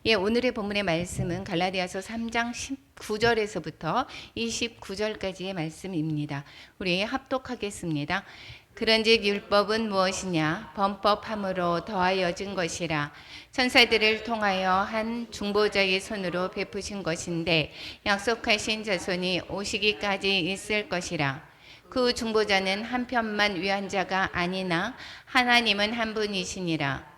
예, 오늘의 본문의 말씀은 갈라디아서 3장 19절에서부터 29절까지의 말씀입니다. 우리 합독하겠습니다. 그런즉 율법은 무엇이냐? 범법함으로 더하여진 것이라. 천사들을 통하여 한 중보자의 손으로 베푸신 것인데 약속하신 자손이 오시기까지 있을 것이라. 그 중보자는 한 편만 위한 자가 아니나 하나님은 한 분이시니라.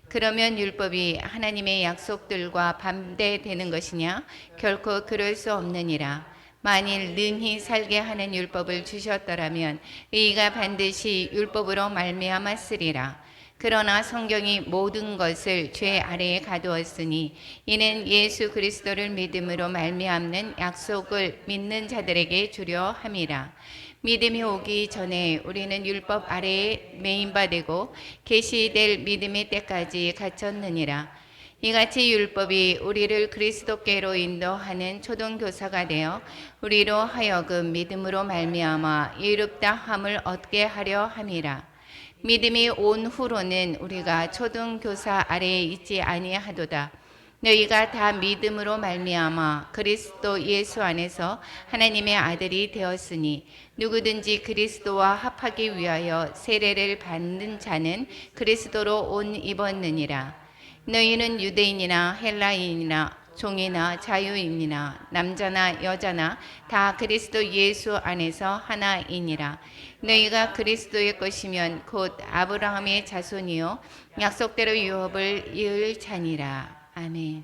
그러면 율법이 하나님의 약속들과 반대되는 것이냐? 결코 그럴 수 없느니라. 만일 능히 살게 하는 율법을 주셨더라면 의가 반드시 율법으로 말미암았으리라. 그러나 성경이 모든 것을 죄 아래에 가두었으니 이는 예수 그리스도를 믿음으로 말미암는 약속을 믿는 자들에게 주려 함이라. 믿음이 오기 전에 우리는 율법 아래에 매인바 되고 계시될 믿음의 때까지 갇혔느니라. 이같이 율법이 우리를 그리스도께로 인도하는 초등교사가 되어 우리로 하여금 믿음으로 말미암아 이롭다 함을 얻게 하려 함이라. 믿음이 온 후로는 우리가 초등교사 아래에 있지 아니하도다. 너희가 다 믿음으로 말미암아 그리스도 예수 안에서 하나님의 아들이 되었으니 누구든지 그리스도와 합하기 위하여 세례를 받는 자는 그리스도로 옷 입었느니라. 너희는 유대인이나 헬라인이나 종이나 자유인이나 남자나 여자나 다 그리스도 예수 안에서 하나이니라. 너희가 그리스도의 것이면 곧 아브라함의 자손이요 약속대로 유업을 이을 자니라. 아멘.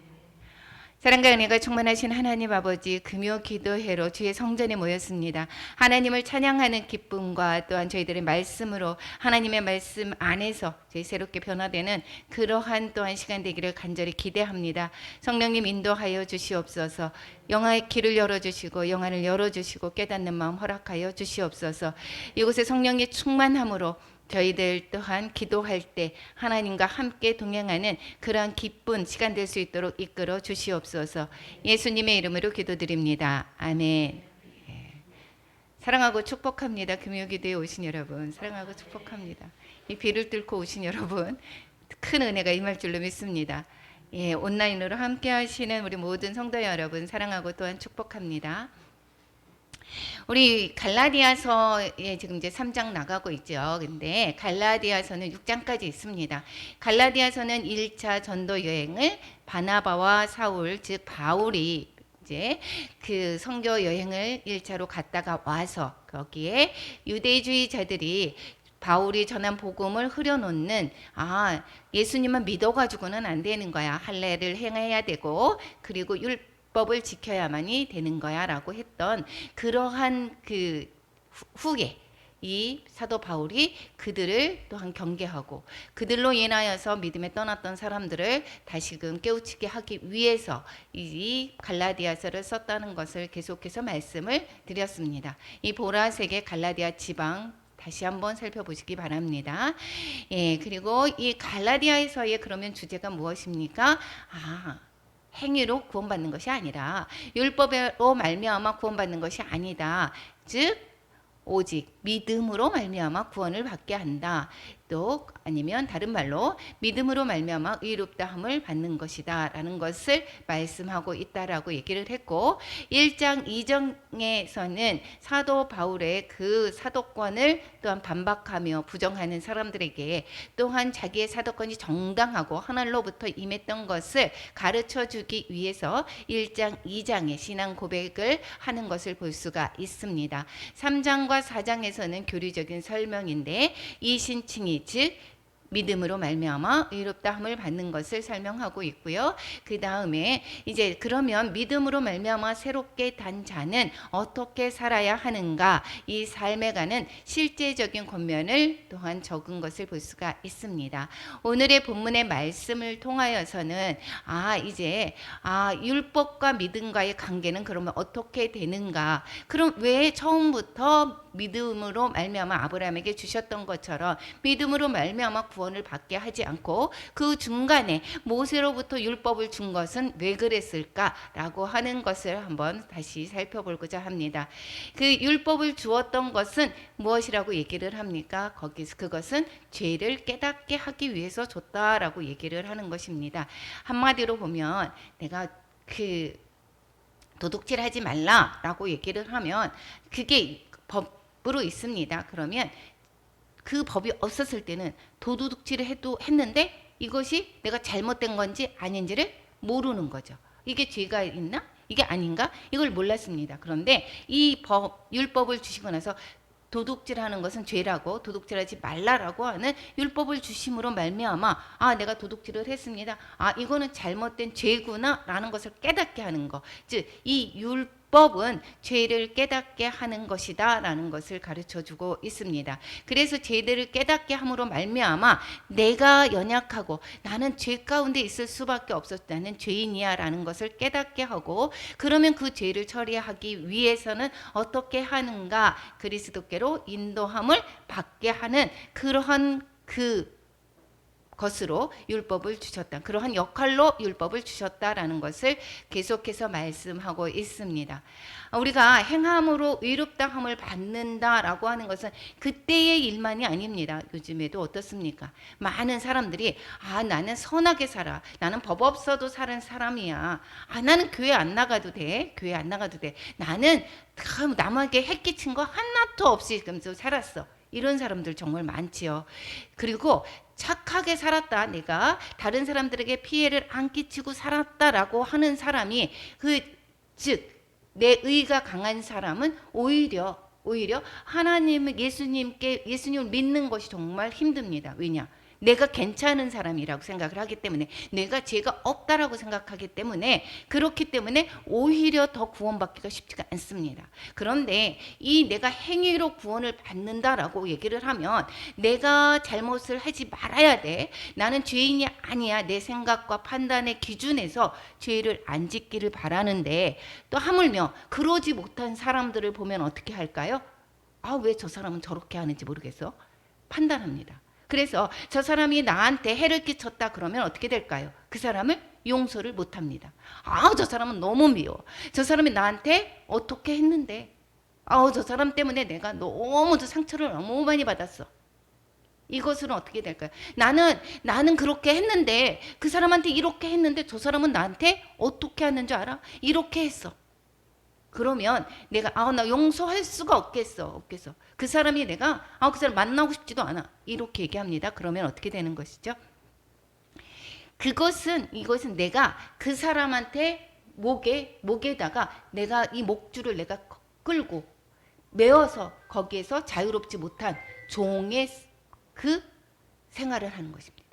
사랑과 은혜가 충만하신 하나님 아버지, 금요 기도회로 주의 성전에 모였습니다. 하나님을 찬양하는 기쁨과 또한 저희들의 말씀으로 하나님의 말씀 안에서 저희 새롭게 변화되는 그러한 또한 시간 되기를 간절히 기대합니다. 성령님 인도하여 주시옵소서. 영화의 길을 열어주시고 영안을 열어주시고 깨닫는 마음 허락하여 주시옵소서. 이곳에 성령의 충만함으로 저희들 또한 기도할 때 하나님과 함께 동행하는 그러한 기쁜 시간 될 수 있도록 이끌어 주시옵소서. 예수님의 이름으로 기도드립니다. 아멘. 사랑하고 축복합니다. 금요기도에 오신 여러분, 사랑하고 축복합니다. 이 비를 뚫고 오신 여러분, 큰 은혜가 임할 줄로 믿습니다. 예, 온라인으로 함께 하시는 우리 모든 성도 여러분, 사랑하고 또한 축복합니다. 우리 갈라디아서에 지금 이제 3장 나가고 있죠. 근데 갈라디아서는 6장까지 있습니다. 갈라디아서는 1차 전도 여행을 바나바와 사울, 즉 바울이 이제 그 선교 여행을 1차로 갔다가 와서 거기에 유대주의자들이 바울이 전한 복음을 흐려놓는 예수님만 믿어가지고는 안 되는 거야. 할례를 행해야 되고 그리고 율법을 지켜야만이 되는 거야 라고 했던 그러한 그 후에 이 사도 바울이 그들을 또한 경계하고 그들로 인하여서 믿음에 떠났던 사람들을 다시금 깨우치게 하기 위해서 이 갈라디아서를 썼다는 것을 계속해서 말씀을 드렸습니다. 이 보라색의 갈라디아 지방 다시 한번 살펴보시기 바랍니다. 예, 그리고 이 갈라디아에서의 그러면 주제가 무엇입니까? 행위로 구원받는 것이 아니라 율법으로 말미암아 구원받는 것이 아니다. 즉 오직 믿음으로 말미암아 구원을 받게 한다. 또 아니면 다른 말로 믿음으로 말미암아 의롭다함을 받는 것이다 라는 것을 말씀하고 있다라고 얘기를 했고 1장 2장에서는 사도 바울의 그 사도권을 또한 반박하며 부정하는 사람들에게 또한 자기의 사도권이 정당하고 하늘로부터 임했던 것을 가르쳐 주기 위해서 1장 2장의 신앙 고백을 하는 것을 볼 수가 있습니다. 3장과 4장에서는 교리적인 설명인데 이 신칭이 즉 믿음으로 말미암아 의롭다함을 받는 것을 설명하고 있고요. 그 다음에 이제 그러면 믿음으로 말미암아 새롭게 단 자는 어떻게 살아야 하는가 이 삶에 관한 실제적인 권면을 또한 적은 것을 볼 수가 있습니다. 오늘의 본문의 말씀을 통하여서는 이제 율법과 믿음과의 관계는 그러면 어떻게 되는가? 그럼 왜 처음부터 믿음으로 말미암아 아브라함에게 주셨던 것처럼 믿음으로 말미암아 구원을 받게 하지 않고 그 중간에 모세로부터 율법을 준 것은 왜 그랬을까라고 하는 것을 한번 다시 살펴보고자 합니다. 그 율법을 주었던 것은 무엇이라고 얘기를 합니까? 거기서 그것은 죄를 깨닫게 하기 위해서 줬다라고 얘기를 하는 것입니다. 한마디로 보면 내가 그 도둑질하지 말라라고 얘기를 하면 그게 법으로 있습니다. 그러면 그 법이 없었을 때는 도둑질을 했는데 이것이 내가 잘못된 건지 아닌지를 모르는 거죠. 이게 죄가 있나? 이게 아닌가? 이걸 몰랐습니다. 그런데 이 율법을 주시고 나서 도둑질하는 것은 죄라고 도둑질하지 말라라고 하는 율법을 주심으로 말미암아 내가 도둑질을 했습니다. 이거는 잘못된 죄구나라는 것을 깨닫게 하는 거. 즉 이 율법은 죄를 깨닫게 하는 것이다라는 것을 가르쳐주고 있습니다. 그래서 죄들을 깨닫게 함으로 말미암아 내가 연약하고 나는 죄 가운데 있을 수밖에 없었다. 나는 죄인이야라는 것을 깨닫게 하고 그러면 그 죄를 처리하기 위해서는 어떻게 하는가? 그리스도께로 인도함을 받게 하는 그러한 것으로 율법을 주셨다. 그러한 역할로 율법을 주셨다라는 것을 계속해서 말씀하고 있습니다. 우리가 행함으로 의롭다함을 받는다라고 하는 것은 그때의 일만이 아닙니다. 요즘에도 어떻습니까? 많은 사람들이 나는 선하게 살아. 나는 법 없어도 사는 사람이야. 나는 교회 안 나가도 돼. 교회 안 나가도 돼. 나는 남에게 해끼친 거 하나도 없이 살았어. 이런 사람들 정말 많지요. 그리고 착하게 살았다. 내가 다른 사람들에게 피해를 안 끼치고 살았다라고 하는 사람이 즉 내 의가 강한 사람은 오히려 예수님을 믿는 것이 정말 힘듭니다. 왜냐? 내가 괜찮은 사람이라고 생각을 하기 때문에 내가 죄가 없다라고 생각하기 때문에 그렇기 때문에 오히려 더 구원받기가 쉽지가 않습니다. 그런데 이 내가 행위로 구원을 받는다라고 얘기를 하면 내가 잘못을 하지 말아야 돼. 나는 죄인이 아니야. 내 생각과 판단의 기준에서 죄를 안 짓기를 바라는데 또 하물며 그러지 못한 사람들을 보면 어떻게 할까요? 왜 저 사람은 저렇게 하는지 모르겠어. 판단합니다. 그래서 저 사람이 나한테 해를 끼쳤다 그러면 어떻게 될까요? 그 사람을 용서를 못합니다. 저 사람은 너무 미워. 저 사람이 나한테 어떻게 했는데 저 사람 때문에 내가 너무 상처를 너무 많이 받았어. 이것은 어떻게 될까요? 나는 그렇게 했는데 그 사람한테 이렇게 했는데 저 사람은 나한테 어떻게 하는 줄 알아? 이렇게 했어. 그러면 내가 나 용서할 수가 없겠어. 그 사람이 내가 그 사람 만나고 싶지도 않아. 이렇게 얘기합니다. 그러면 어떻게 되는 것이죠? 이것은 내가 그 사람한테 목에다가 내가 이 목줄을 내가 끌고 메어서 거기에서 자유롭지 못한 종의 그 생활을 하는 것입니다.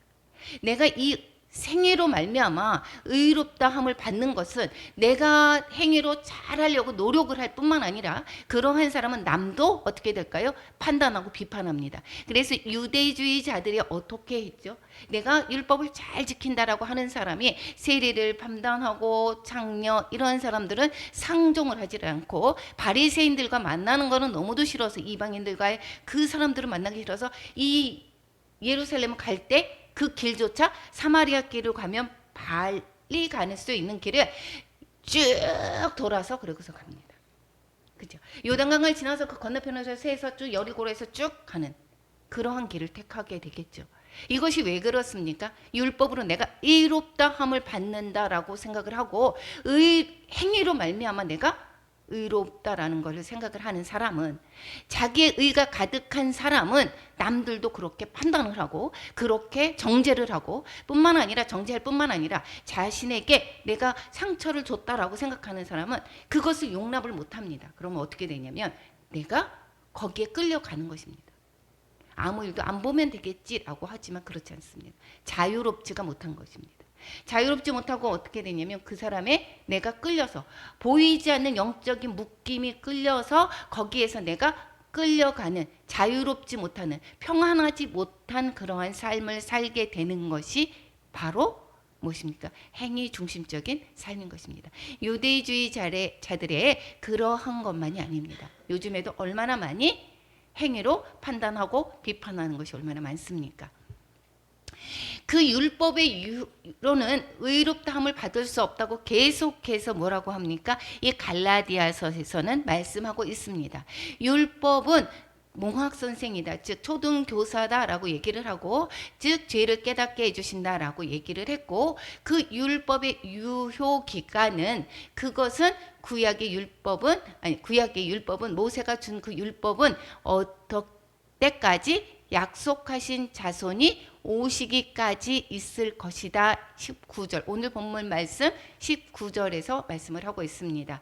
내가 이 생애로 말미암아 의롭다함을 받는 것은 내가 행위로 잘하려고 노력을 할 뿐만 아니라 그러한 사람은 남도 어떻게 될까요? 판단하고 비판합니다. 그래서 유대주의자들이 어떻게 했죠? 내가 율법을 잘 지킨다라고 하는 사람이 세리를 판단하고 장녀 이런 사람들은 상종을 하지 않고 바리새인들과 만나는 거는 너무도 싫어서 이방인들과의 그 사람들을 만나기 싫어서 이 예루살렘 갈 때 그 길조차 사마리아 길을 가면 빨리 가는 수 있는 길을 쭉 돌아서 그러고서 갑니다. 그죠? 요단강을 지나서 그 건너편에서 세서 쭉 여리고로에서 쭉 가는 그러한 길을 택하게 되겠죠. 이것이 왜 그렇습니까? 율법으로 내가 의롭다함을 받는다라고 생각을 하고 행위로 말미암아 내가 의롭다라는 것을 생각을 하는 사람은 자기의 의가 가득한 사람은 남들도 그렇게 판단을 하고 그렇게 정죄를 하고 뿐만 아니라 정죄할 뿐만 아니라 자신에게 내가 상처를 줬다라고 생각하는 사람은 그것을 용납을 못합니다. 그러면 어떻게 되냐면 내가 거기에 끌려가는 것입니다. 아무 일도 안 보면 되겠지라고 하지만 그렇지 않습니다. 자유롭지가 못한 것입니다. 자유롭지 못하고 어떻게 되냐면 그 사람의 내가 끌려서 보이지 않는 영적인 묶임이 끌려서 거기에서 내가 끌려가는 자유롭지 못하는 평안하지 못한 그러한 삶을 살게 되는 것이 바로 무엇입니까? 행위 중심적인 삶인 것입니다. 유대주의자들의 그러한 것만이 아닙니다. 요즘에도 얼마나 많이 행위로 판단하고 비판하는 것이 얼마나 많습니까? 그 율법의 이유로는 의롭다함을 받을 수 없다고 계속해서 뭐라고 합니까? 이 갈라디아서에서는 말씀하고 있습니다. 율법은 몽학 선생이다, 즉 초등교사다라고 얘기를 하고, 즉 죄를 깨닫게 해주신다라고 얘기를 했고, 그 율법의 유효 기간은, 그것은 구약의 율법은 모세가 준 그 율법은 어떨 때까지 약속하신 자손이 오시기까지 있을 것이다. 19절, 오늘 본문 말씀 19절에서 말씀을 하고 있습니다.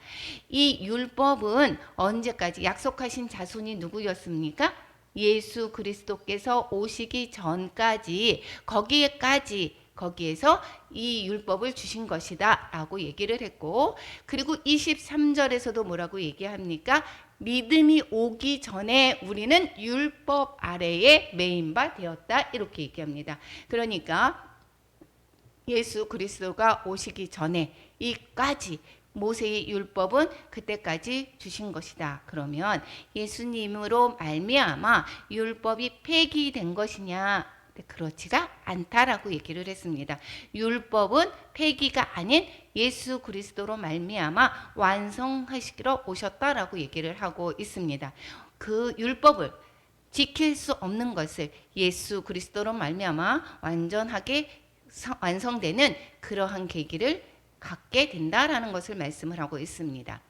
이 율법은 언제까지, 약속하신 자손이 누구였습니까? 예수 그리스도께서 오시기 전까지, 거기에서 이 율법을 주신 것이다 라고 얘기를 했고, 그리고 23절에서도 뭐라고 얘기합니까? 믿음이 오기 전에 우리는 율법 아래에 매인 바 되었다, 이렇게 얘기합니다. 그러니까 예수 그리스도가 오시기 전에 이까지 모세의 율법은 그때까지 주신 것이다. 그러면 예수님으로 말미암아 율법이 폐기된 것이냐? 그렇지가 않다라고 얘기를 했습니다. 율법은 폐기가 아닌 예수 그리스도로 말미암아 완성하시기로 오셨다라고 얘기를 하고 있습니다. 그 율법을 지킬 수 없는 것을 예수 그리스도로 말미암아 완전하게 완성되는 그러한 계기를 갖게 된다라는 것을 말씀을 하고 있습니다.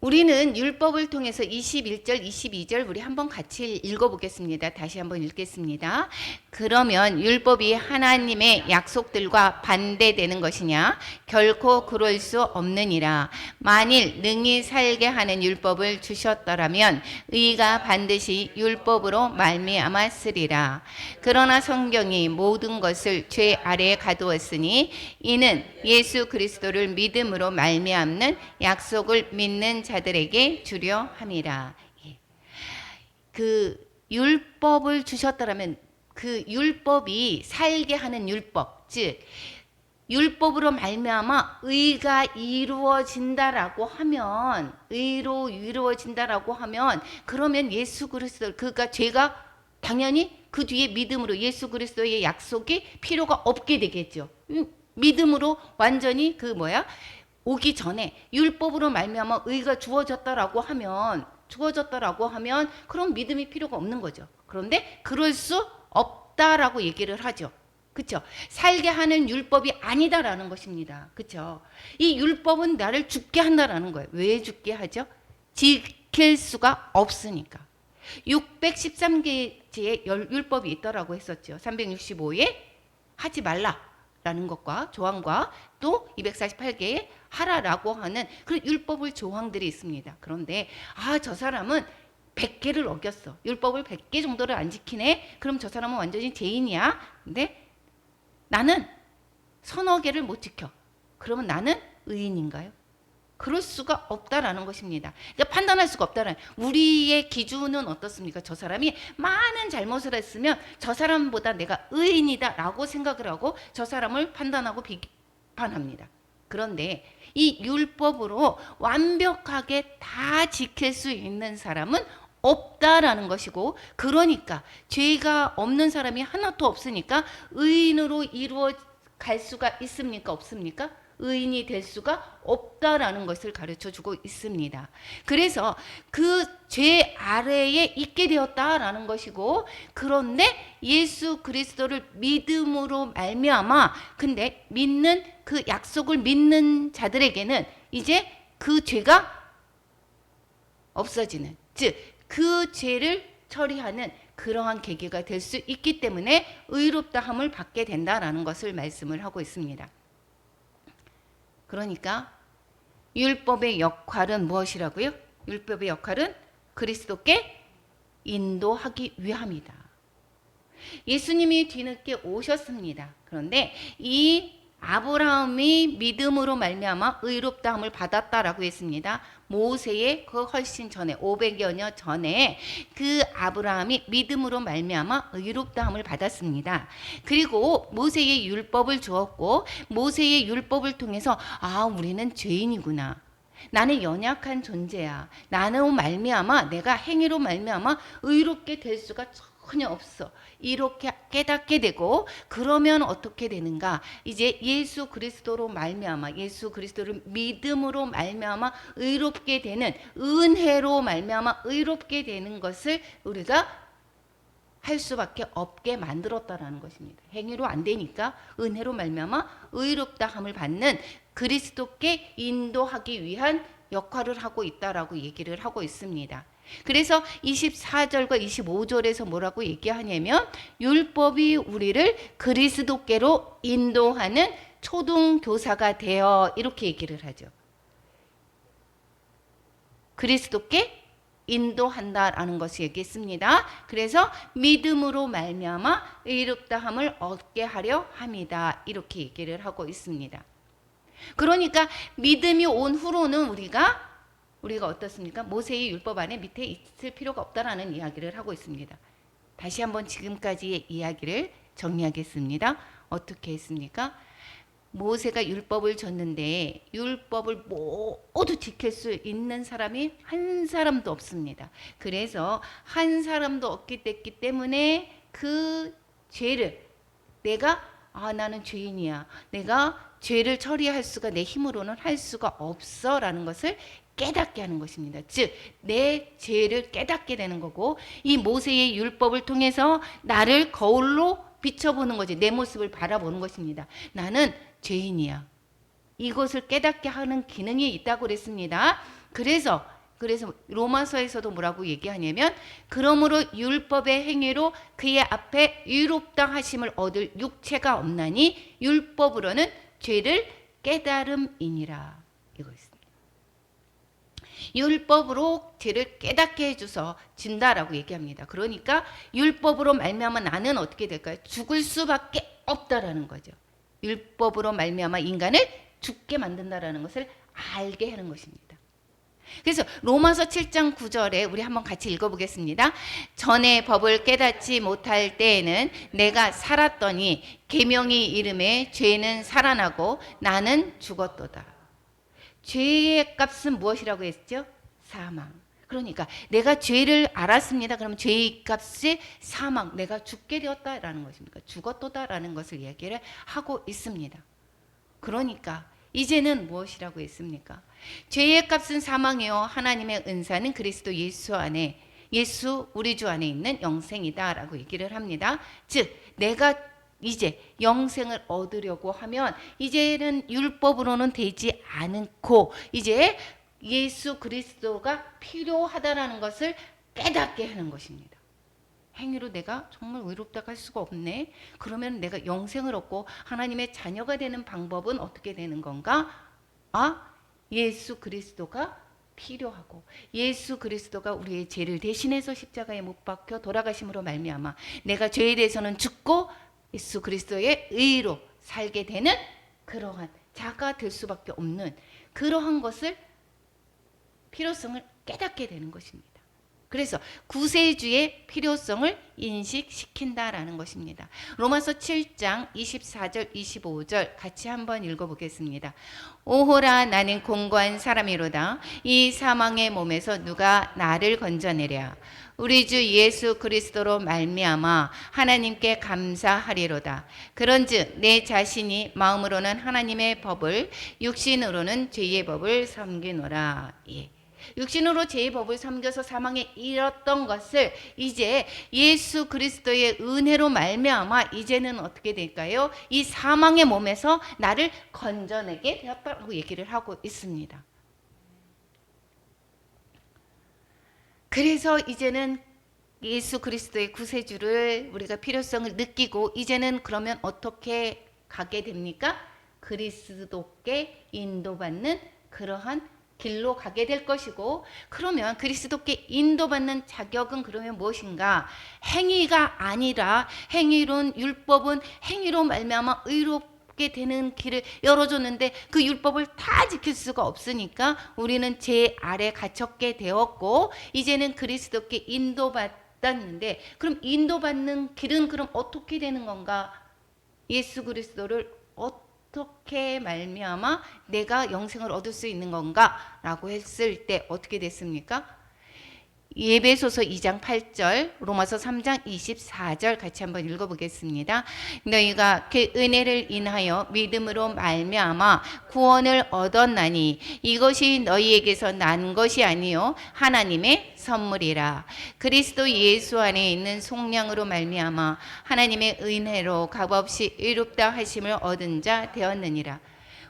우리는 율법을 통해서 21절, 22절 우리 한번 같이 읽어보겠습니다. 다시 한번 읽겠습니다. 그러면 율법이 하나님의 약속들과 반대되는 것이냐? 결코 그럴 수 없느니라. 만일 능히 살게 하는 율법을 주셨더라면 의가 반드시 율법으로 말미암았으리라. 그러나 성경이 모든 것을 죄 아래에 가두었으니 이는 예수 그리스도를 믿음으로 말미암는 약속을 믿는 자들에게 주려 함이라. 그 율법을 주셨더라면, 그 율법이 살게 하는 율법, 즉 율법으로 말미암아 의가 이루어진다라고 하면, 의로 이루어진다라고 하면, 그러면 예수 그리스도, 그가 죄가 당연히 그 뒤에 믿음으로 예수 그리스도의 약속이 필요가 없게 되겠죠. 믿음으로 완전히 오기 전에 율법으로 말미암아 의가 주어졌다라고 하면 그럼 믿음이 필요가 없는 거죠. 그런데 그럴 수 없다라고 얘기를 하죠. 그렇죠? 살게 하는 율법이 아니다라는 것입니다. 그렇죠? 이 율법은 나를 죽게 한다라는 거예요. 왜 죽게 하죠? 지킬 수가 없으니까. 613개의 율법이 있더라고 했었죠. 365에 하지 말라라는 것과 조항과 또 248개의 하라라고 하는 그런 율법을 조항들이 있습니다. 그런데 저 사람은 100개를 어겼어. 율법을 100개 정도를 안 지키네. 그럼 저 사람은 완전히 죄인이야. 근데 나는 서너 개를 못 지켜. 그러면 나는 의인인가요? 그럴 수가 없다라는 것입니다. 그러니까 판단할 수가 없다라는, 우리의 기준은 어떻습니까? 저 사람이 많은 잘못을 했으면 저 사람보다 내가 의인이다라고 생각을 하고 저 사람을 판단하고 비판합니다. 그런데 이 율법으로 완벽하게 다 지킬 수 있는 사람은 없다라는 것이고, 그러니까 죄가 없는 사람이 하나도 없으니까 의인으로 이루어 갈 수가 있습니까? 없습니까? 의인이 될 수가 없다라는 것을 가르쳐 주고 있습니다. 그래서 그 죄 아래에 있게 되었다라는 것이고, 그런데 예수 그리스도를 믿음으로 말미암아, 근데 믿는 그 약속을 믿는 자들에게는 이제 그 죄가 없어지는, 즉 그 죄를 처리하는 그러한 계기가 될 수 있기 때문에 의롭다함을 받게 된다라는 것을 말씀을 하고 있습니다. 그러니까 율법의 역할은 무엇이라고요? 율법의 역할은 그리스도께 인도하기 위함이다. 예수님이 뒤늦게 오셨습니다. 그런데 이 아브라함이 믿음으로 말미암아 의롭다함을 받았다라고 했습니다. 모세의 그 훨씬 전에 500여 년 전에 그 아브라함이 믿음으로 말미암아 의롭다함을 받았습니다. 그리고 모세의 율법을 주었고, 모세의 율법을 통해서 우리는 죄인이구나. 나는 연약한 존재야. 나는 말미암아 내가 행위로 말미암아 의롭게 될 수가 전혀 없어. 이렇게 깨닫게 되고 그러면 어떻게 되는가? 이제 예수 그리스도로 말미암아 예수 그리스도를 믿음으로 말미암아 의롭게 되는 은혜로 말미암아 의롭게 되는 것을 우리가 할 수밖에 없게 만들었다라는 것입니다. 행위로 안 되니까 은혜로 말미암아 의롭다함을 받는 그리스도께 인도하기 위한 역할을 하고 있다라고 얘기를 하고 있습니다. 그래서 24절과 25절에서 뭐라고 얘기하냐면 율법이 우리를 그리스도께로 인도하는 초등교사가 되어 이렇게 얘기를 하죠. 그리스도께 인도한다라는 것을 얘기했습니다. 그래서 믿음으로 말미암아 의롭다함을 얻게 하려 함이다. 이렇게 얘기를 하고 있습니다. 그러니까 믿음이 온 후로는 우리가 어떻습니까? 모세의 율법 안에 밑에 있을 필요가 없다라는 이야기를 하고 있습니다. 다시 한번 지금까지의 이야기를 정리하겠습니다. 어떻게 했습니까? 모세가 율법을 줬는데 율법을 모두 지킬 수 있는 사람이 한 사람도 없습니다. 그래서 한 사람도 없기 때문에 그 죄를 나는 죄인이야. 내가 죄를 처리할 수가 내 힘으로는 할 수가 없어 라는 것을 깨닫게 하는 것입니다. 즉 내 죄를 깨닫게 되는 거고 이 모세의 율법을 통해서 나를 거울로 비춰보는 거지. 내 모습을 바라보는 것입니다. 나는 죄인이야. 이것을 깨닫게 하는 기능이 있다고 그랬습니다. 그래서 로마서에서도 뭐라고 얘기하냐면 그러므로 율법의 행위로 그의 앞에 의롭다 하심을 얻을 육체가 없나니 율법으로는 죄를 깨달음이니라. 이거 있습니다. 율법으로 죄를 깨닫게 해줘서 진다라고 얘기합니다. 그러니까 율법으로 말미암아 나는 어떻게 될까요? 죽을 수밖에 없다라는 거죠. 율법으로 말미암아 인간을 죽게 만든다라는 것을 알게 하는 것입니다. 그래서 로마서 7장 9절에 우리 한번 같이 읽어보겠습니다. 전에 법을 깨닫지 못할 때에는 내가 살았더니 계명이 이름에 죄는 살아나고 나는 죽었도다. 죄의 값은 무엇이라고 했죠? 사망. 그러니까 내가 죄를 알았습니다. 그러면 죄의 값이 사망. 내가 죽게 되었다라는 것입니까? 죽었도다라는 것을 얘기를 하고 있습니다. 그러니까 이제는 무엇이라고 했습니까? 죄의 값은 사망이요 하나님의 은사는 그리스도 예수 우리 주 안에 있는 영생이다라고 얘기를 합니다. 즉 내가 이제 영생을 얻으려고 하면 이제는 율법으로는 되지 않고 이제 예수 그리스도가 필요하다라는 것을 깨닫게 하는 것입니다. 행위로 내가 정말 의롭다고 할 수가 없네. 그러면 내가 영생을 얻고 하나님의 자녀가 되는 방법은 어떻게 되는 건가? 예수 그리스도가 필요하고 예수 그리스도가 우리의 죄를 대신해서 십자가에 못 박혀 돌아가심으로 말미암아 내가 죄에 대해서는 죽고 예수 그리스도의 의로 살게 되는 그러한 자가 될 수밖에 없는 그러한 것을 필요성을 깨닫게 되는 것입니다. 그래서 구세주의 필요성을 인식시킨다라는 것입니다. 로마서 7장 24절 25절 같이 한번 읽어보겠습니다. 오호라 나는 공고한 사람이로다. 이 사망의 몸에서 누가 나를 건져내랴. 우리 주 예수 그리스도로 말미암아 하나님께 감사하리로다. 그런즉 내 자신이 마음으로는 하나님의 법을 육신으로는 죄의 법을 섬기노라. 육신으로 죄의 법을 섬겨서 사망에 이르렀던 것을 이제 예수 그리스도의 은혜로 말미암아 이제는 어떻게 될까요? 이 사망의 몸에서 나를 건져내게 되었다고 얘기를 하고 있습니다. 그래서 이제는 예수 그리스도의 구세주를 우리가 필요성을 느끼고 이제는 그러면 어떻게 가게 됩니까? 그리스도께 인도받는 그러한 길로 가게 될 것이고 그러면 그리스도께 인도받는 자격은 그러면 무엇인가? 행위가 아니라 행위론 율법은 행위로 말미암아 의롭게 되는 길을 열어줬는데 그 율법을 다 지킬 수가 없으니까 우리는 죄 아래 갇혔게 되었고 이제는 그리스도께 인도받았는데 그럼 인도받는 길은 그럼 어떻게 되는 건가? 예수 그리스도를 어떻게 말미암아 내가 영생을 얻을 수 있는 건가? 라고 했을 때 어떻게 됐습니까? 에베소서 2장 8절, 로마서 3장 24절 같이 한번 읽어보겠습니다. 너희가 그 은혜를 인하여 믿음으로 말미암아 구원을 얻었나니 이것이 너희에게서 난 것이 아니요 하나님의 선물이라. 그리스도 예수 안에 있는 속량으로 말미암아 하나님의 은혜로 값없이 의롭다 하심을 얻은 자 되었느니라.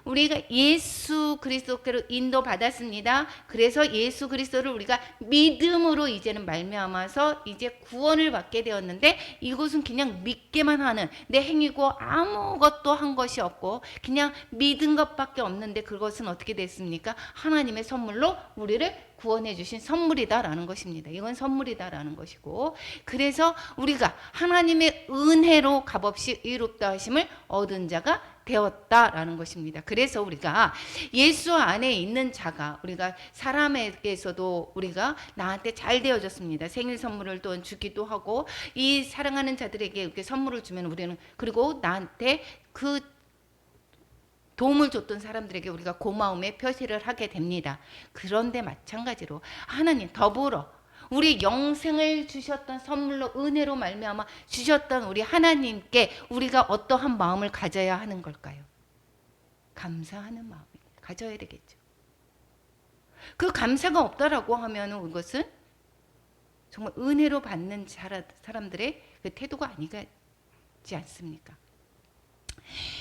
우리가 예수 그리스도께로 인도받았습니다. 그래서 예수 그리스도를 우리가 믿음으로 이제는 말미암아서 이제 구원을 받게 되었는데, 이것은 그냥 믿게만 하는 내 행위고 아무것도 한 것이 없고 그냥 믿은 것밖에 없는데, 그것은 어떻게 됐습니까? 하나님의 선물로 우리를 구원해 주신 선물이다라는 것입니다. 이건 선물이다라는 것이고, 그래서 우리가 하나님의 은혜로 값없이 의롭다 하심을 얻은 자가 되었다라는 것입니다. 그래서 우리가 예수 안에 있는 자가, 우리가 사람에게서도 우리가 나한테 잘 되어졌습니다. 생일 선물을 또 주기도 하고, 이 사랑하는 자들에게 이렇게 선물을 주면 우리는, 그리고 나한테 그 도움을 줬던 사람들에게 우리가 고마움의 표시를 하게 됩니다. 그런데 마찬가지로 하나님 더불어 우리 영생을 주셨던 선물로, 은혜로 말미암아 주셨던 우리 하나님께 우리가 어떠한 마음을 가져야 하는 걸까요? 감사하는 마음을 가져야 되겠죠. 그 감사가 없다라고 하면 이것은 정말 은혜로 받는 사람들의 그 태도가 아니지 않습니까?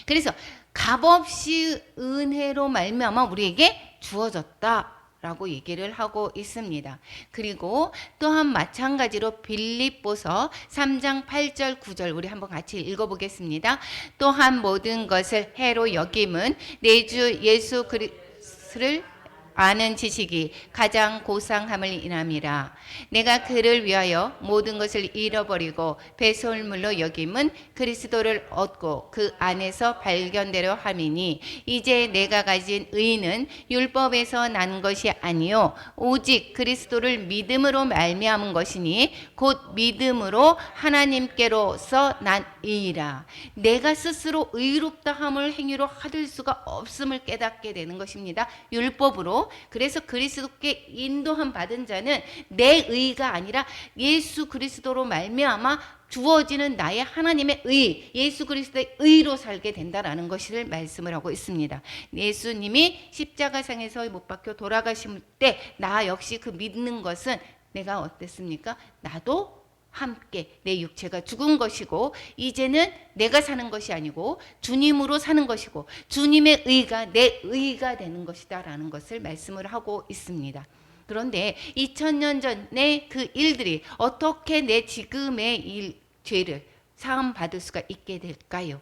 그래서 값없이 은혜로 말미암아 우리에게 주어졌다라고 얘기를 하고 있습니다. 그리고 또한 마찬가지로 빌립보서 3장 8절 9절 우리 한번 같이 읽어보겠습니다. 또한 모든 것을 해로 여김은 내 주 예수 그리스도를 아는 지식이 가장 고상함을 인함이라. 내가 그를 위하여 모든 것을 잃어버리고 배설물로 여김은 그리스도를 얻고 그 안에서 발견되려 함이니 이제 내가 가진 의는 율법에서 난 것이 아니요 오직 그리스도를 믿음으로 말미암은 것이니 곧 믿음으로 하나님께로서 난 의라. 내가 스스로 의롭다함을 행위로 얻을 수가 없음을 깨닫게 되는 것입니다. 율법으로. 그래서 그리스도께 인도함 받은 자는 내 의가 아니라 예수 그리스도로 말미암아 주어지는 나의 하나님의 의, 예수 그리스도의 의로 살게 된다라는 것을 말씀을 하고 있습니다. 예수님이 십자가상에서 못 박혀 돌아가실 때 나 역시 그 믿는 것은 내가 어땠습니까? 나도 함께 내 육체가 죽은 것이고 이제는 내가 사는 것이 아니고 주님으로 사는 것이고 주님의 의가 내 의가 되는 것이다 라는 것을 말씀을 하고 있습니다. 그런데 2000년 전에 그 일들이 어떻게 내 지금의 죄를 사함받을 수가 있게 될까요?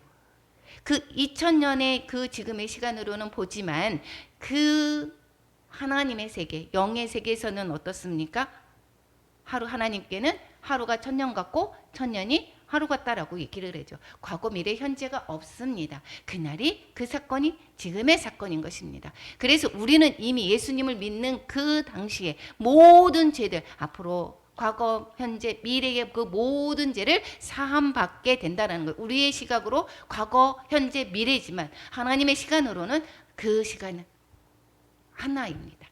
그 2000년의 그 지금의 시간으로는 보지만 그 하나님의 세계, 영의 세계에서는 어떻습니까? 하나님께는 하루가 1000년 같고 1000년이 하루 같다라고 얘기를 해죠. 과거, 미래, 현재가 없습니다. 그날이 그 사건이 지금의 사건인 것입니다. 그래서 우리는 이미 예수님을 믿는 그 당시에 모든 죄들, 앞으로 과거, 현재, 미래의 그 모든 죄를 사함받게 된다는 것. 우리의 시각으로 과거, 현재, 미래지만 하나님의 시간으로는 그 시간은 하나입니다.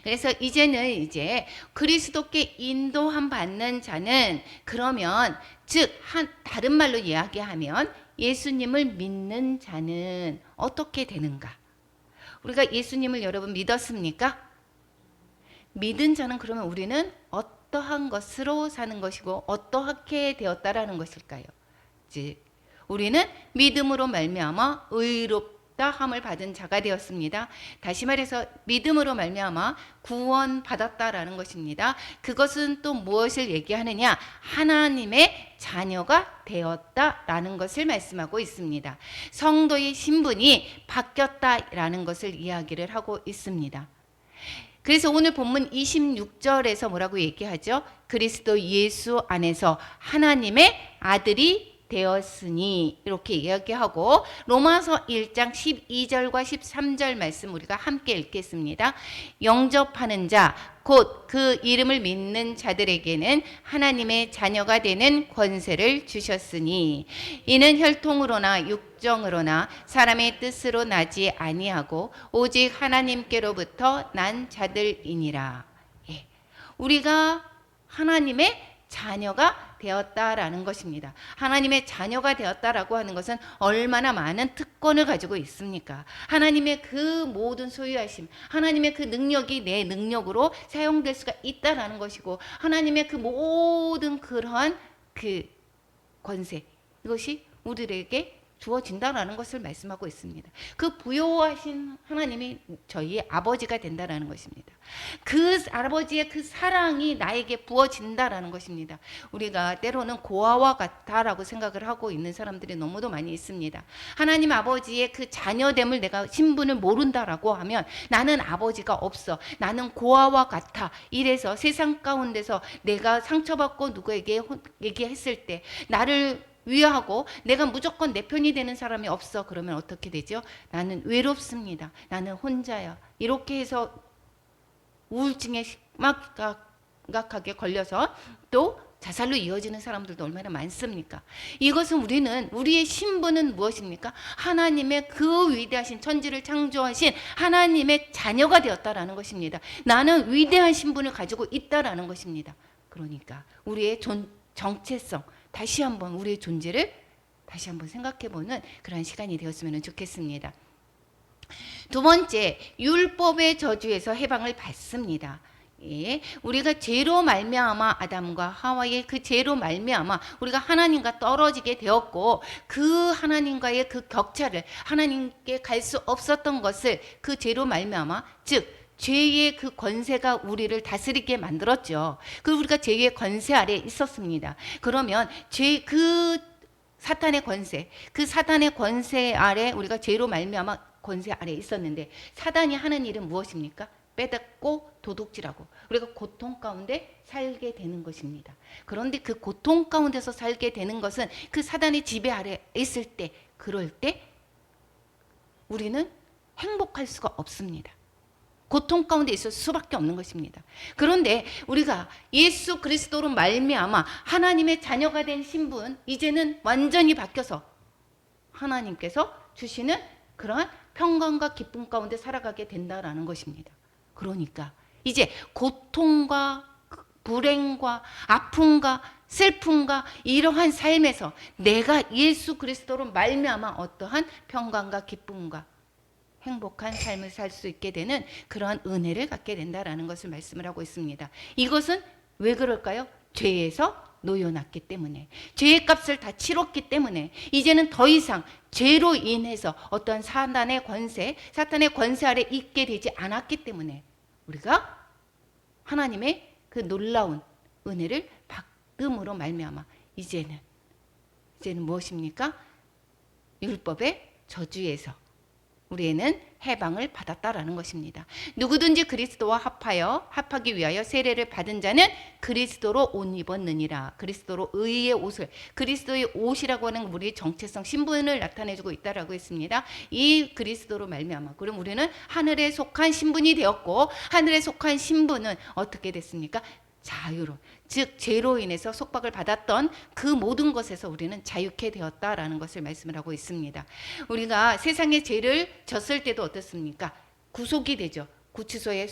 그래서 이제는 이제 그리스도께 인도함 받는 자는, 그러면 즉 다른 말로 이야기하면 예수님을 믿는 자는 어떻게 되는가? 우리가 예수님을 여러분 믿었습니까? 믿은 자는 그러면 우리는 어떠한 것으로 사는 것이고 어떠하게 되었다라는 것일까요? 즉 우리는 믿음으로 말미암아 의롭다함을 받은 자가 되었습니다. 다시 말해서 믿음으로 말미암아 구원받았다라는 것입니다. 그것은 또 무엇을 얘기하느냐? 하나님의 자녀가 되었다라는 것을 말씀하고 있습니다. 성도의 신분이 바뀌었다라는 것을 이야기를 하고 있습니다. 그래서 오늘 본문 26절에서 뭐라고 얘기하죠? 그리스도 예수 안에서 하나님의 아들이 되었으니, 이렇게 이야기하고, 로마서 1장 12절과 13절 말씀 우리가 함께 읽겠습니다. 영접하는 자 곧 그 이름을 믿는 자들에게는 하나님의 자녀가 되는 권세를 주셨으니 이는 혈통으로나 육정으로나 사람의 뜻으로 나지 아니하고 오직 하나님께로부터 난 자들이니라. 예. 우리가 하나님의 자녀가 되었다라는 것입니다. 하나님의 자녀가 되었다라고 하는 것은 얼마나 많은 특권을 가지고 있습니까? 하나님의 그 모든 소유하심, 하나님의 그 능력이 내 능력으로 사용될 수가 있다라는 것이고, 하나님의 그 모든 그러한 그 권세, 이것이 우리에게 주어진다라는 것을 말씀하고 있습니다. 그 부여하신 하나님이 저희의 아버지가 된다라는 것입니다. 그 아버지의 그 사랑이 나에게 부어진다라는 것입니다. 우리가 때로는 고아와 같다라고 생각을 하고 있는 사람들이 너무도 많이 있습니다. 하나님 아버지의 그 자녀됨을 내가 신분을 모른다라고 하면 나는 아버지가 없어, 나는 고아와 같아, 이래서 세상 가운데서 내가 상처받고 누구에게 얘기했을 때 나를 위하고 내가 무조건 내 편이 되는 사람이 없어. 그러면 어떻게 되죠? 나는 외롭습니다. 나는 혼자야. 이렇게 해서 우울증에 심각하게 걸려서 또 자살로 이어지는 사람들도 얼마나 많습니까? 이것은 우리의 신분은 무엇입니까? 하나님의 그 위대하신 천지를 창조하신 하나님의 자녀가 되었다라는 것입니다. 나는 위대한 신분을 가지고 있다라는 것입니다. 그러니까 우리의 정체성, 다시 한번 우리의 존재를 다시 한번 생각해보는 그런 시간이 되었으면 좋겠습니다. 두 번째, 율법의 저주에서 해방을 받습니다. 예, 우리가 죄로 말미암아 아담과 하와의 그 죄로 말미암아 우리가 하나님과 떨어지게 되었고, 그 하나님과의 그 격차를, 하나님께 갈 수 없었던 것을 그 죄로 말미암아, 즉 죄의 그 권세가 우리를 다스리게 만들었죠. 그 우리가 죄의 권세 아래 있었습니다. 그러면 그 사탄의 권세, 그 사탄의 권세 아래 우리가 죄로 말미암아 권세 아래 있었는데, 사단이 하는 일은 무엇입니까? 빼닫고 도둑질하고 우리가 고통 가운데 살게 되는 것입니다. 그런데 그 고통 가운데서 살게 되는 것은 그 사단의 지배 아래 있을 때, 그럴 때 우리는 행복할 수가 없습니다. 고통 가운데 있을 수밖에 없는 것입니다. 그런데 우리가 예수 그리스도로 말미암아 하나님의 자녀가 된 신분, 이제는 완전히 바뀌어서 하나님께서 주시는 그러한 평강과 기쁨 가운데 살아가게 된다라는 것입니다. 그러니까 이제 고통과 불행과 아픔과 슬픔과 이러한 삶에서 내가 예수 그리스도로 말미암아 어떠한 평강과 기쁨과 행복한 삶을 살 수 있게 되는 그러한 은혜를 갖게 된다라는 것을 말씀을 하고 있습니다. 이것은 왜 그럴까요? 죄에서 놓여놨기 때문에, 죄의 값을 다 치렀기 때문에, 이제는 더 이상 죄로 인해서 어떤 사탄의 권세 아래 있게 되지 않았기 때문에 우리가 하나님의 그 놀라운 은혜를 받음으로 말미암아 이제는 무엇입니까? 율법의 저주에서 우리는 해방을 받았다라는 것입니다. 누구든지 그리스도와 합하기 위하여 세례를 받은 자는 그리스도로 옷 입었느니라. 그리스도로 의의 옷을, 그리스도의 옷이라고 하는 우리의 정체성, 신분을 나타내주고 있다라고 했습니다. 이 그리스도로 말미암아, 그럼 우리는 하늘에 속한 신분이 되었고, 하늘에 속한 신분은 어떻게 됐습니까? 자유로, 즉 죄로 인해서 속박을 받았던 그 모든 것에서 우리는 자유케 되었다라는 것을 말씀을 하고 있습니다. 우리가 세상의 죄를 졌을 때도 어떻습니까? 구속이 되죠. 구치소에,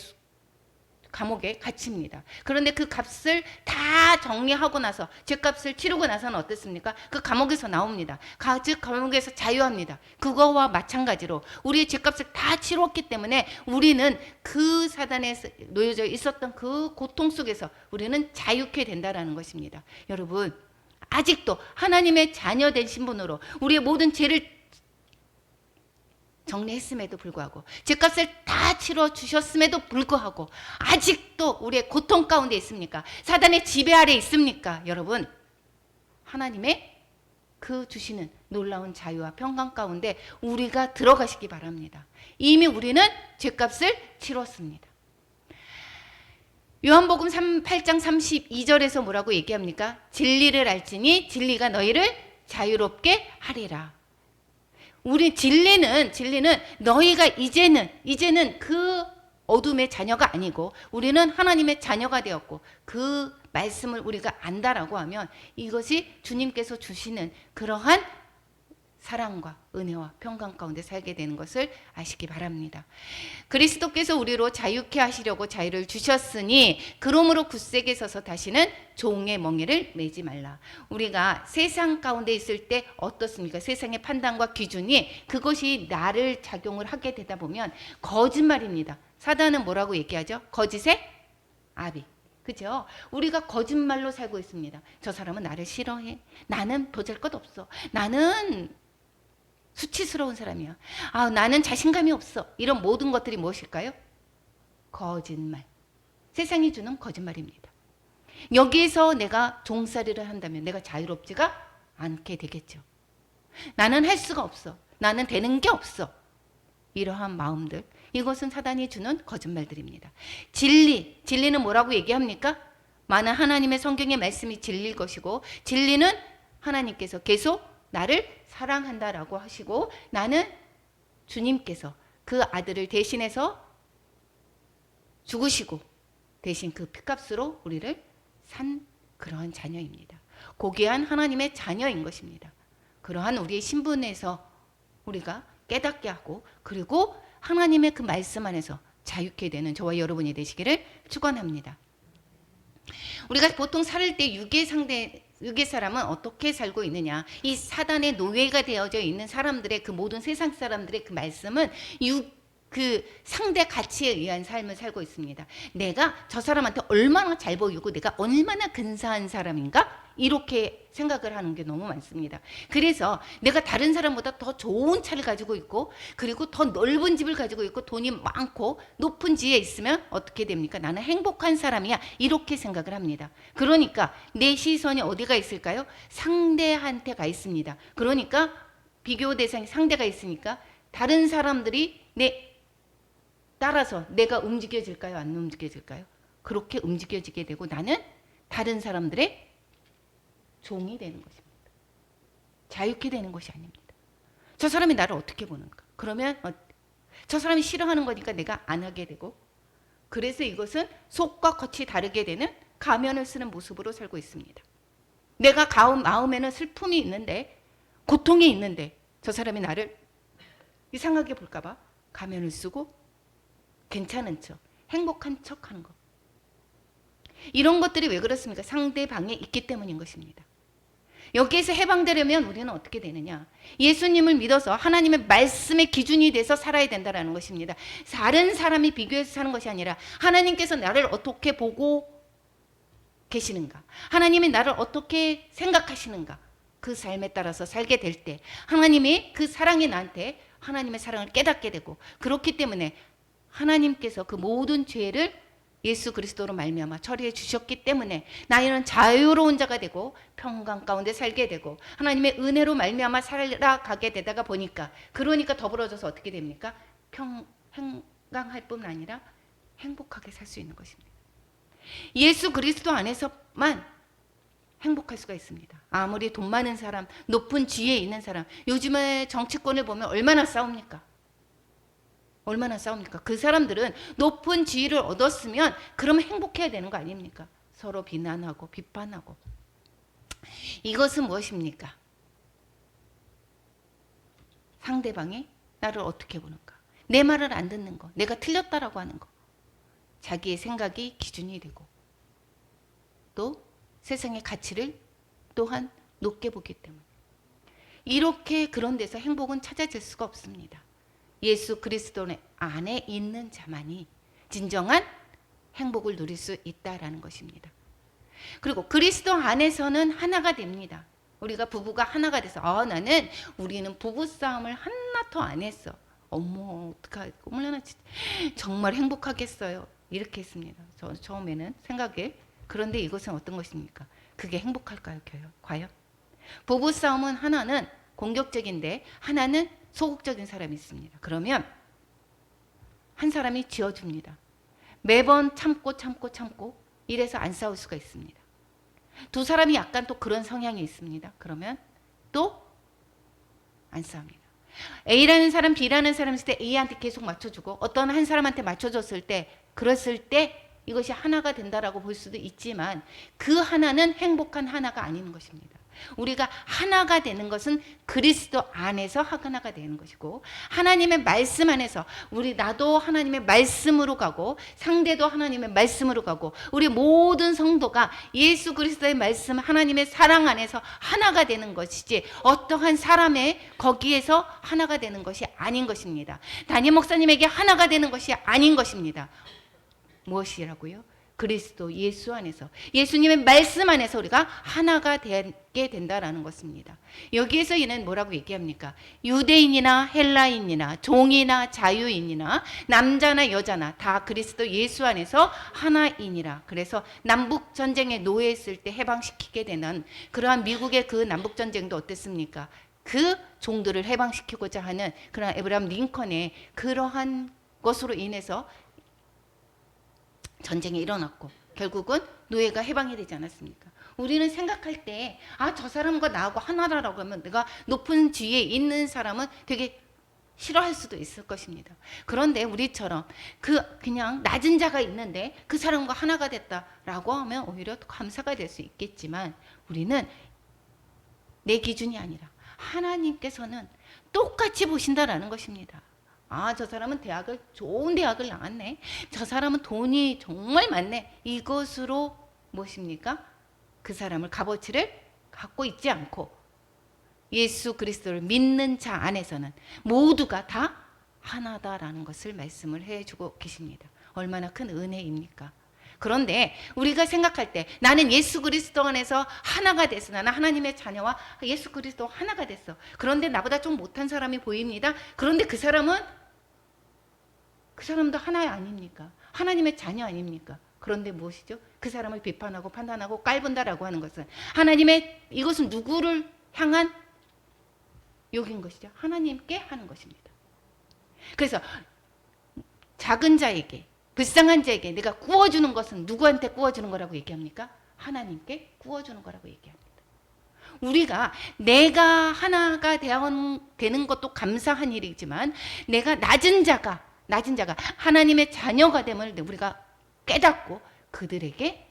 감옥에 갇힙니다. 그런데 그 값을 다 정리하고 나서, 죄값을 치르고 나서는 어떻습니까? 그 감옥에서 나옵니다. 즉 감옥에서 자유합니다. 그거와 마찬가지로 우리의 죄값을 다 치렀기 때문에 우리는 그 사단에 놓여져 있었던 그 고통 속에서 우리는 자유케 된다라는 것입니다. 여러분, 아직도 하나님의 자녀된 신분으로 우리의 모든 죄를 정리했음에도 불구하고, 죄값을 다 치러주셨음에도 불구하고 아직도 우리의 고통 가운데 있습니까? 사단의 지배 아래 있습니까? 여러분, 하나님의 그 주시는 놀라운 자유와 평강 가운데 우리가 들어가시기 바랍니다. 이미 우리는 죄값을 치렀습니다. 요한복음 8장 32절에서 뭐라고 얘기합니까? 진리를 알지니 진리가 너희를 자유롭게 하리라. 우리 진리는 너희가 이제는 그 어둠의 자녀가 아니고 우리는 하나님의 자녀가 되었고 그 말씀을 우리가 안다라고 하면 이것이 주님께서 주시는 그러한 사랑과 은혜와 평강 가운데 살게 되는 것을 아시기 바랍니다. 그리스도께서 우리로 자유케 하시려고 자유를 주셨으니 그러므로 굳세게 서서 다시는 종의 멍에를 매지 말라. 우리가 세상 가운데 있을 때 어떻습니까? 세상의 판단과 기준이 그것이 나를 작용을 하게 되다 보면 거짓말입니다. 사단은 뭐라고 얘기하죠? 거짓의 아비. 그죠? 우리가 거짓말로 살고 있습니다. 저 사람은 나를 싫어해. 나는 보잘것없어. 나는 수치스러운 사람이야. 나는 자신감이 없어. 이런 모든 것들이 무엇일까요? 거짓말. 세상이 주는 거짓말입니다. 여기에서 내가 종살이를 한다면 내가 자유롭지가 않게 되겠죠. 나는 할 수가 없어. 나는 되는 게 없어. 이러한 마음들. 이것은 사단이 주는 거짓말들입니다. 진리. 진리는 뭐라고 얘기합니까? 많은 하나님의 성경의 말씀이 진리일 것이고 진리는 하나님께서 계속 나를 사랑한다라고 하시고 나는 주님께서 그 아들을 대신해서 죽으시고 대신 그 피값으로 우리를 산 그러한 자녀입니다. 고귀한 하나님의 자녀인 것입니다. 그러한 우리의 신분에서 우리가 깨닫게 하고 그리고 하나님의 그 말씀 안에서 자유케 되는 저와 여러분이 되시기를 축원합니다. 우리가 보통 살 때 육의 사람은 어떻게 살고 있느냐? 이 사단의 노예가 되어져 있는 사람들의 그 모든 세상 사람들의 그 말씀은 그 상대 가치에 의한 삶을 살고 있습니다. 내가 저 사람한테 얼마나 잘 보이고 내가 얼마나 근사한 사람인가? 이렇게 생각을 하는 게 너무 많습니다. 그래서 내가 다른 사람보다 더 좋은 차를 가지고 있고 그리고 더 넓은 집을 가지고 있고 돈이 많고 높은 지에 있으면 어떻게 됩니까? 나는 행복한 사람이야. 이렇게 생각을 합니다. 그러니까 내 시선이 어디가 있을까요? 상대한테 가 있습니다. 그러니까 비교 대상이 상대가 있으니까 다른 사람들이 따라서 내가 움직여질까요? 안 움직여질까요? 그렇게 움직여지게 되고 나는 다른 사람들의 종이 되는 것입니다. 자유케 되는 것이 아닙니다. 저 사람이 나를 어떻게 보는가? 그러면 저 사람이 싫어하는 거니까 내가 안 하게 되고 그래서 이것은 속과 겉이 다르게 되는 가면을 쓰는 모습으로 살고 있습니다. 내가 마음에는 슬픔이 있는데 고통이 있는데 저 사람이 나를 이상하게 볼까 봐 가면을 쓰고 괜찮은 척, 행복한 척 하는 것. 이런 것들이 왜 그렇습니까? 상대방에 있기 때문인 것입니다. 여기에서 해방되려면 우리는 어떻게 되느냐? 예수님을 믿어서 하나님의 말씀의 기준이 돼서 살아야 된다는 것입니다. 다른 사람이 비교해서 사는 것이 아니라 하나님께서 나를 어떻게 보고 계시는가? 하나님이 나를 어떻게 생각하시는가? 그 삶에 따라서 살게 될 때 하나님이 그 사랑이 나한테 하나님의 사랑을 깨닫게 되고 그렇기 때문에 하나님께서 그 모든 죄를 예수 그리스도로 말미암아 처리해 주셨기 때문에 나는 자유로운 자가 되고 평강 가운데 살게 되고 하나님의 은혜로 말미암아 살아가게 되다가 보니까 그러니까 더불어져서 어떻게 됩니까? 평강할 뿐 아니라 행복하게 살 수 있는 것입니다. 예수 그리스도 안에서만 행복할 수가 있습니다. 아무리 돈 많은 사람, 높은 지위에 있는 사람, 요즘에 정치권을 보면 얼마나 싸웁니까? 얼마나 싸웁니까? 그 사람들은 높은 지위를 얻었으면 그러면 행복해야 되는 거 아닙니까? 서로 비난하고 비판하고. 이것은 무엇입니까? 상대방이 나를 어떻게 보는가? 내 말을 안 듣는 거, 내가 틀렸다라고 하는 거. 자기의 생각이 기준이 되고 또 세상의 가치를 또한 높게 보기 때문에 이렇게 그런 데서 행복은 찾아질 수가 없습니다. 예수 그리스도 안에 있는 자만이 진정한 행복을 누릴 수 있다라는 것입니다. 그리고 그리스도 안에서는 하나가 됩니다. 우리가 부부가 하나가 돼서 우리는 부부싸움을 하나도 안 했어. 어머 어떡하지? 얼마나 정말 행복하겠어요. 이렇게 했습니다. 저 처음에는 생각에. 그런데 이것은 어떤 것입니까? 그게 행복할까요? 과연? 부부싸움은 하나는 공격적인데 하나는 소극적인 사람이 있습니다. 그러면 한 사람이 지어줍니다. 매번 참고 이래서 안 싸울 수가 있습니다. 두 사람이 약간 또 그런 성향이 있습니다. 그러면 또 안 싸웁니다. A라는 사람, B라는 사람 있을 때 A한테 계속 맞춰주고 어떤 한 사람한테 맞춰줬을 때 그랬을 때 이것이 하나가 된다라고 볼 수도 있지만 그 하나는 행복한 하나가 아닌 것입니다. 우리가 하나가 되는 것은 그리스도 안에서 하나가 되는 것이고 하나님의 말씀 안에서 나도 하나님의 말씀으로 가고 상대도 하나님의 말씀으로 가고 우리 모든 성도가 예수 그리스도의 말씀 하나님의 사랑 안에서 하나가 되는 것이지 어떠한 사람의 거기에서 하나가 되는 것이 아닌 것입니다. 담임 목사님에게 하나가 되는 것이 아닌 것입니다. 무엇이라고요? 그리스도 예수 안에서 예수님의 말씀 안에서 우리가 하나가 되게 된다라는 것입니다. 여기에서 얘는 뭐라고 얘기합니까? 유대인이나 헬라인이나 종이나 자유인이나 남자나 여자나 다 그리스도 예수 안에서 하나이니라. 그래서 남북 전쟁에 노예했을 때 해방시키게 되는 그러한 미국의 그 남북 전쟁도 어땠습니까? 그 종들을 해방시키고자 하는 그런 에브라함 링컨의 그러한 것으로 인해서 전쟁이 일어났고 결국은 노예가 해방이 되지 않았습니까? 우리는 생각할 때 저 사람과 나하고 하나라고 하면 내가 높은 지위에 있는 사람은 되게 싫어할 수도 있을 것입니다. 그런데 우리처럼 그냥 낮은 자가 있는데 그 사람과 하나가 됐다라고 하면 오히려 감사가 될 수 있겠지만 우리는 내 기준이 아니라 하나님께서는 똑같이 보신다라는 것입니다. 저 사람은 좋은 대학을 나왔네. 저 사람은 돈이 정말 많네. 이것으로 무엇입니까? 그 사람을 값어치를 갖고 있지 않고 예수 그리스도를 믿는 자 안에서는 모두가 다 하나다라는 것을 말씀을 해주고 계십니다. 얼마나 큰 은혜입니까? 그런데 우리가 생각할 때 나는 예수 그리스도 안에서 하나가 됐어. 나는 하나님의 자녀와 예수 그리스도 하나가 됐어. 그런데 나보다 좀 못한 사람이 보입니다. 그런데 그 사람도 하나 아닙니까? 하나님의 자녀 아닙니까? 그런데 무엇이죠? 그 사람을 비판하고 판단하고 깔본다라고 하는 것은 이것은 누구를 향한 욕인 것이죠? 하나님께 하는 것입니다. 그래서 작은 자에게 불쌍한 자에게 내가 구워주는 것은 누구한테 구워주는 거라고 얘기합니까? 하나님께 구워주는 거라고 얘기합니다. 우리가 내가 하나가 되는 것도 감사한 일이지만 내가 낮은 자가 하나님의 자녀가 됨을 우리가 깨닫고 그들에게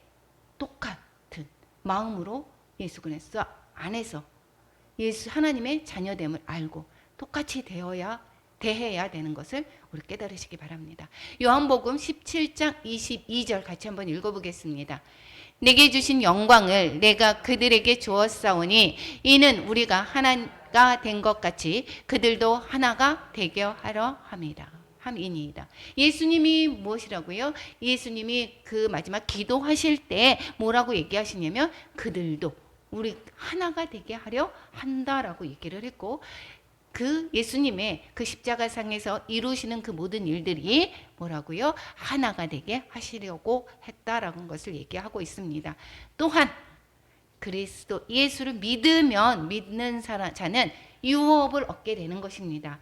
똑같은 마음으로 예수 그리스도 안에서 하나님의 자녀됨을 알고 똑같이 대해야 되는 것을 우리 깨달으시기 바랍니다. 요한복음 17장 22절 같이 한번 읽어보겠습니다. 내게 주신 영광을 내가 그들에게 주었사오니 이는 우리가 하나가 된 것 같이 그들도 하나가 되게 하려 함이다. 함이니이다. 예수님이 무엇이라고요? 예수님이 그 마지막 기도하실 때 뭐라고 얘기하시냐면 그들도 우리 하나가 되게 하려 한다라고 얘기를 했고 그 예수님의 그 십자가상에서 이루시는 그 모든 일들이 뭐라고요? 하나가 되게 하시려고 했다라는 것을 얘기하고 있습니다. 또한 그리스도 예수를 믿는 자는 유업을 얻게 되는 것입니다.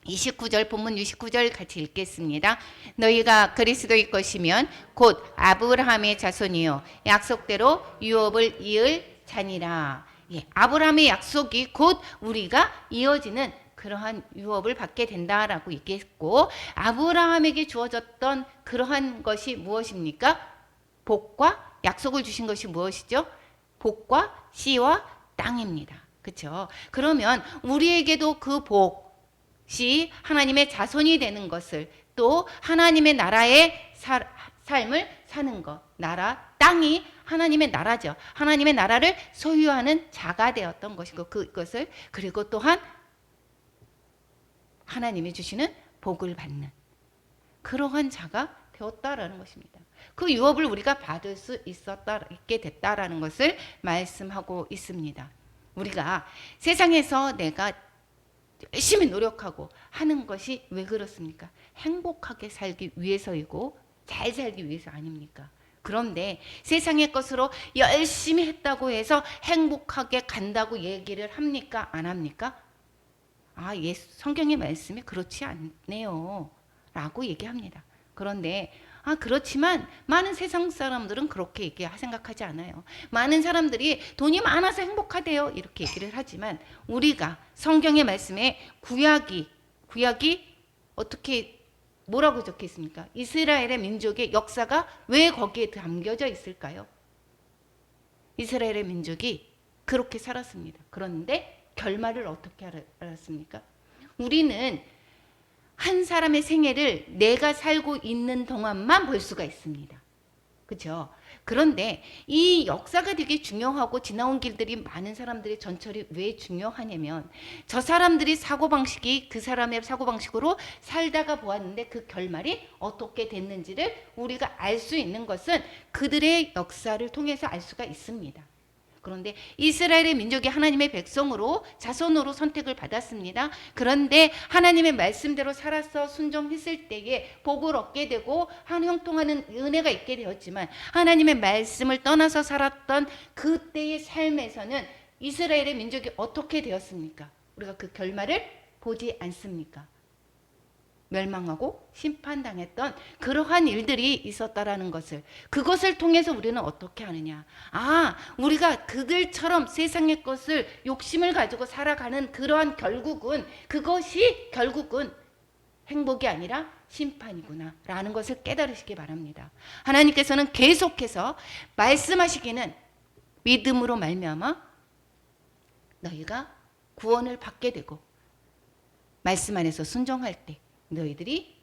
29절 본문 29절 같이 읽겠습니다. 너희가 그리스도의 것이면 곧 아브라함의 자손이요 약속대로 유업을 이을 자니라. 아브라함의 약속이 곧 우리가 이어지는 그러한 유업을 받게 된다라고 얘기했고 아브라함에게 주어졌던 그러한 것이 무엇입니까? 복과 약속을 주신 것이 무엇이죠? 복과 씨와 땅입니다. 그렇죠? 그러면 우리에게도 그 복이 하나님의 자손이 되는 것을 또 하나님의 나라의 삶을 사는 것, 땅이 하나님의 나라죠. 하나님의 나라를 소유하는 자가 되었던 것이고 그것을 그리고 또한 하나님이 주시는 복을 받는 그러한 자가 되었다라는 것입니다. 그 유업을 우리가 받을 수 있게 됐다라는 것을 말씀하고 있습니다. 우리가 세상에서 내가 열심히 노력하고 하는 것이 왜 그렇습니까? 행복하게 살기 위해서이고 잘 살기 위해서 아닙니까? 그런데 세상의 것으로 열심히 했다고 해서 행복하게 간다고 얘기를 합니까? 안 합니까? 성경의 말씀이 그렇지 않네요 라고 얘기합니다. 그런데 그렇지만 많은 세상 사람들은 그렇게 생각하지 않아요. 많은 사람들이 돈이 많아서 행복하대요. 이렇게 얘기를 하지만 우리가 성경의 말씀에 구약이 어떻게 뭐라고 적혀 있습니까? 이스라엘의 민족의 역사가 왜 거기에 담겨져 있을까요? 이스라엘의 민족이 그렇게 살았습니다. 그런데 결말을 어떻게 알았습니까? 우리는 한 사람의 생애를 내가 살고 있는 동안만 볼 수가 있습니다. 그렇죠? 그런데 이 역사가 되게 중요하고 지나온 길들이 많은 사람들의 전철이 왜 중요하냐면 저 사람들이 사고방식이 그 사람의 사고방식으로 살다가 보았는데 그 결말이 어떻게 됐는지를 우리가 알 수 있는 것은 그들의 역사를 통해서 알 수가 있습니다. 그런데 이스라엘의 민족이 하나님의 백성으로 자손으로 선택을 받았습니다. 그런데 하나님의 말씀대로 살아서 순종했을 때에 복을 얻게 되고 한 형통하는 은혜가 있게 되었지만 하나님의 말씀을 떠나서 살았던 그때의 삶에서는 이스라엘의 민족이 어떻게 되었습니까? 우리가 그 결말을 보지 않습니까? 멸망하고 심판당했던 그러한 일들이 있었다라는 것을, 그것을 통해서 우리는 어떻게 하느냐, 우리가 그들처럼 세상의 것을 욕심을 가지고 살아가는 그러한 그것이 결국은 행복이 아니라 심판이구나 라는 것을 깨달으시기 바랍니다. 하나님께서는 계속해서 말씀하시기는 믿음으로 말미암아 너희가 구원을 받게 되고 말씀 안에서 순종할 때 너희들이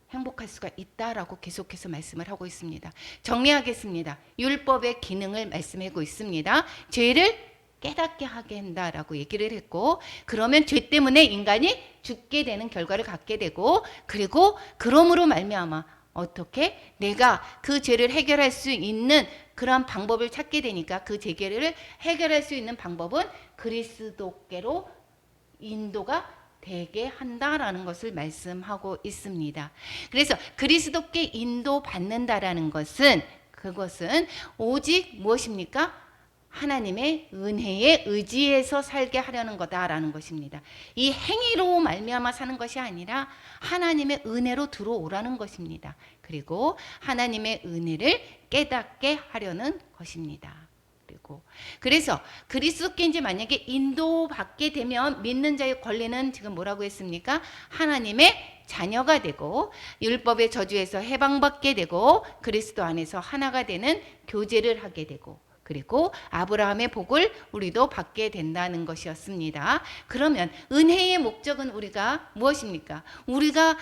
행복할 수가 있다라고 계속해서 말씀을 하고 있습니다. 정리하겠습니다. 율법의 기능을 말씀하고 있습니다. 죄를 깨닫게 하게 한다라고 얘기를 했고, 그러면 죄 때문에 인간이 죽게 되는 결과를 갖게 되고, 그리고 그러므로 말미암아 어떻게 내가 그 죄를 해결할 수 있는 그런 방법을 찾게 되니까 그 죄를 해결할 수 있는 방법은 그리스도께로 인도가 되게 한다라는 것을 말씀하고 있습니다. 그래서 그리스도께 인도받는다라는 것은 그것은 오직 무엇입니까? 하나님의 은혜에 의지해서 살게 하려는 거다라는 것입니다. 이 행위로 말미암아 사는 것이 아니라 하나님의 은혜로 들어오라는 것입니다. 그리고 하나님의 은혜를 깨닫게 하려는 것입니다. 그래서 그리스도께 이제 만약에 인도받게 되면 믿는 자의 권리는 지금 뭐라고 했습니까? 하나님의 자녀가 되고 율법의 저주에서 해방받게 되고 그리스도 안에서 하나가 되는 교제를 하게 되고 그리고 아브라함의 복을 우리도 받게 된다는 것이었습니다. 그러면 은혜의 목적은 우리가 무엇입니까? 우리가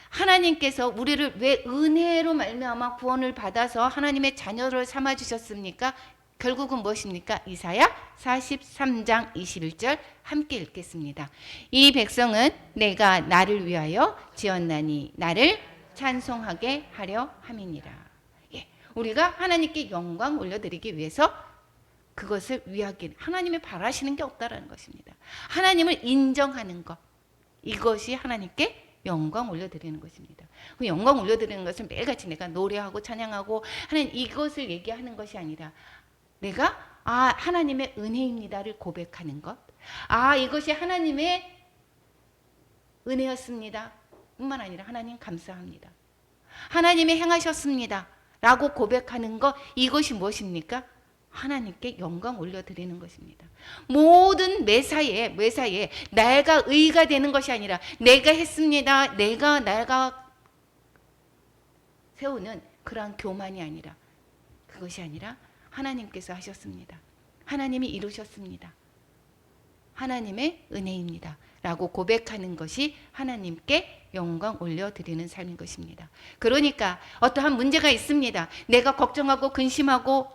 하나님께서 우리를 왜 은혜로 말미암아 구원을 받아서 하나님의 자녀를 삼아 주셨습니까? 결국은 무엇입니까? 이사야 43장 21절 함께 읽겠습니다. 이 백성은 내가 나를 위하여 지었나니 나를 찬송하게 하려 함이니라. 우리가 하나님께 영광 올려드리기 위해서 그것을 위하기, 하나님이 바라시는 게 없다라는 것입니다. 하나님을 인정하는 것, 이것이 하나님께 영광 올려드리는 것입니다. 그 영광 올려드리는 것은 매일같이 내가 노래하고 찬양하고 하나님 이것을 얘기하는 것이 아니라 내가 하나님의 은혜입니다를 고백하는 것, 이것이 하나님의 은혜였습니다 뿐만 아니라 하나님 감사합니다, 하나님이 행하셨습니다 라고 고백하는 것, 이것이 무엇입니까? 하나님께 영광 올려드리는 것입니다. 모든 매사에 내가 의가 되는 것이 아니라 내가 했습니다, 내가 세우는 그러한 교만이 아니라, 그것이 아니라 하나님께서 하셨습니다, 하나님이 이루셨습니다, 하나님의 은혜입니다 라고 고백하는 것이 하나님께 영광 올려드리는 삶인 것입니다. 그러니까 어떠한 문제가 있습니다, 내가 걱정하고 근심하고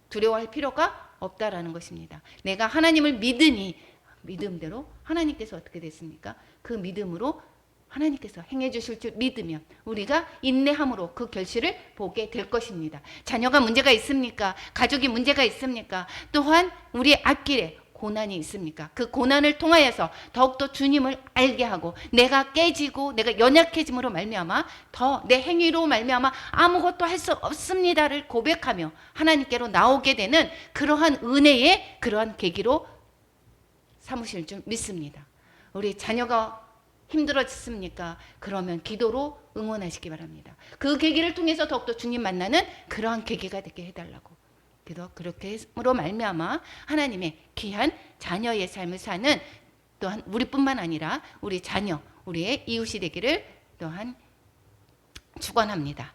두려워할 필요가 없다라는 것입니다. 내가 하나님을 믿으니 믿음대로 하나님께서 어떻게 됐습니까? 그 믿음으로 하나님께서 행해 주실 줄 믿으면 우리가 인내함으로 그 결실을 보게 될 것입니다. 자녀가 문제가 있습니까? 가족이 문제가 있습니까? 또한 우리 앞길에 고난이 있습니까? 그 고난을 통하여서 더욱더 주님을 알게 하고 내가 깨지고 내가 연약해짐으로 말미암아 더 내 행위로 말미암아 아무것도 할 수 없습니다를 고백하며 하나님께로 나오게 되는 그러한 은혜의 그러한 계기로 삼으실 줄 믿습니다. 우리 자녀가 힘들어졌습니까? 그러면 기도로 응원하시기 바랍니다. 그 계기를 통해서 더욱더 주님 만나는 그러한 계기가 되게 해달라고. 그래서 그렇게 함으로 말미암아 하나님의 귀한 자녀의 삶을 사는 또한 우리뿐만 아니라 우리 자녀, 우리의 이웃이 되기를 또한 축원합니다.